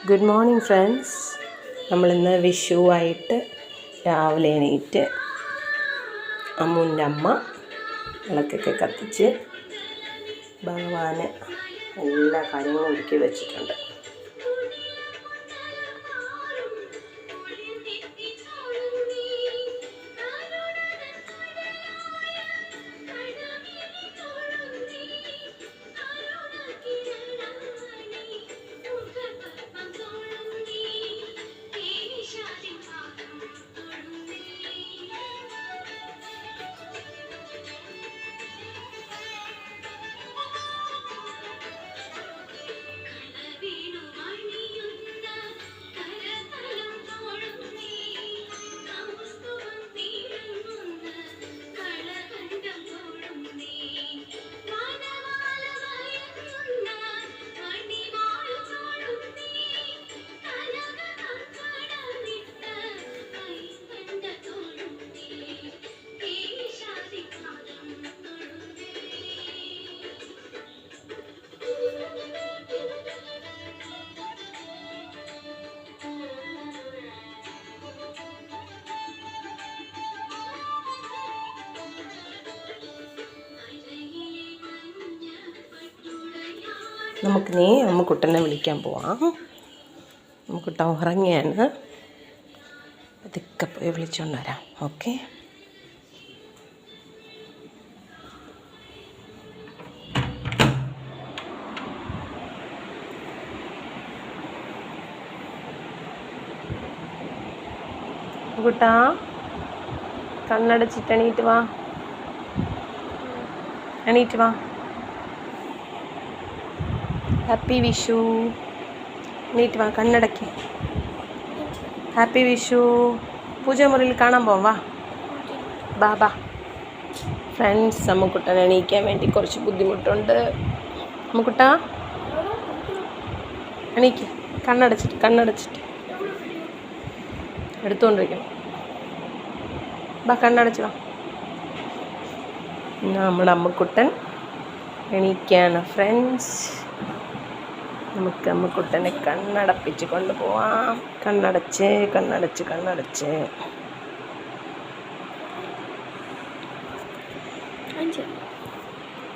Good morning friends. നമ്മളിന്ന് വിഷുവായിട്ട് രാവിലെ എണീറ്റ് അമ്മുൻ്റെ അമ്മ വിളക്കൊക്കെ കത്തിച്ച് ഭഗവാന് എല്ലാ കാര്യങ്ങളും ഒരുക്കി വെച്ചിട്ടുണ്ട്. നമുക്കിനി അമ്മുക്കുട്ടനെ വിളിക്കാൻ പോവാം. അമ്മുക്കുട്ടൻ ഉറങ്ങിയാണ്. പതുക്കെ പോയി വിളിച്ചുകൊണ്ട് വരാം. ഓക്കെ. കുട്ടാ, കണ്ണടച്ചിട്ട് എണീറ്റ് വാ. ഹാപ്പി വിഷു. എണീറ്റ് വാ, കണ്ണടക്കി. ഹാപ്പി വിഷു. പൂജാമുറിയിൽ കാണാൻ പോവാം. ബാ. ഫ്രണ്ട്സ്, അമ്മുക്കുട്ടൻ എണീക്കാൻ വേണ്ടി കുറച്ച് ബുദ്ധിമുട്ടുണ്ട്. അമ്മുക്കുട്ടാ, എണീക്ക്. കണ്ണടച്ചിട്ട് എടുത്തുകൊണ്ടിരിക്കണം. ബാ, കണ്ണടച്ച് വാ. നമ്മുടെ അമ്മുക്കുട്ടൻ എണീക്കാണ് ഫ്രണ്ട്സ്. നമുക്ക് അമ്മുക്കുട്ടനെ കണ്ണടപ്പിച്ച് കൊണ്ടുപോവാം. കണ്ണടച്ച്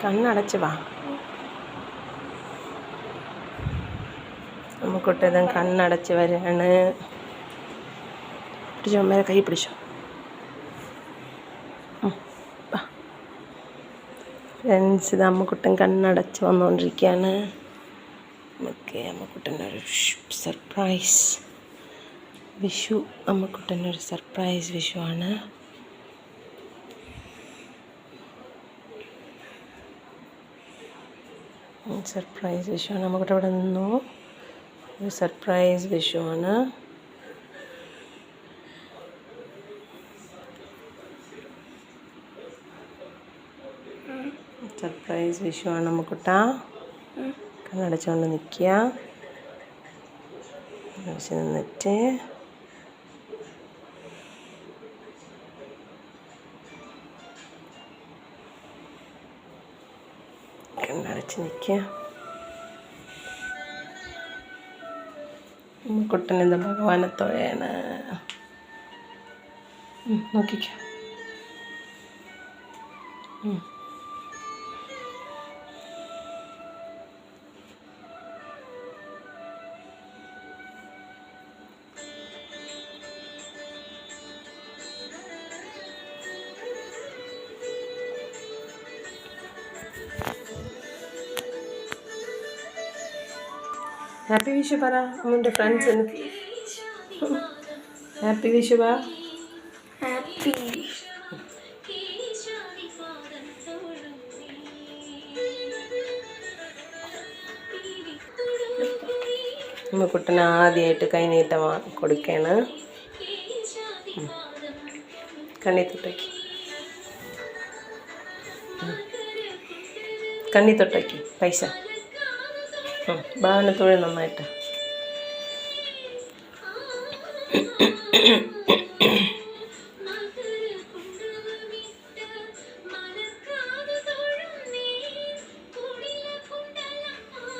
കണ്ണടച്ച് വാ. അമ്മുക്കുട്ടൻ കണ്ണടച്ച് വരികയാണ്. പിടിച്ചോ, അമ്മേരെ കൈ പിടിച്ചോ. ഫ്രണ്ട്സ്, ഇത് അമ്മുക്കുട്ടൻ കണ്ണടച്ച് വന്നുകൊണ്ടിരിക്കുകയാണ്. നമുക്ക് അമ്മുക്കുട്ടനൊരു സർപ്രൈസ് വിഷു. അമ്മുക്കുട്ടനൊരു സർപ്രൈസ് വിഷുവാണ്. അമ്മുക്കുട്ടൻ ഇവിടെ നിന്നു. ഒരു സർപ്രൈസ് വിഷുവാണ്. അമ്മുക്കുട്ട കണ്ണടച്ചുകൊണ്ട് നിൽക്കുക. നിന്നിട്ട് കണ്ണടച്ച് നിൽക്കുക. അമ്മുക്കുട്ടൻ എന്താ ഭഗവാനത്തോടെയാണ്. നോക്കിക്കോ. ഹാപ്പി വിഷു പറ അമ്മൻ്റെ ഫ്രണ്ട്സിന്. ഹാപ്പി വിഷു പറ. അമ്മുക്കുട്ടന് ആദ്യമായിട്ട് കൈനീട്ടം കൊടുക്കുകയാണ്. കണ്ണി തൊട്ടേക്ക് പൈസ. ഭാവനത്തോടെ നന്നായിട്ട്.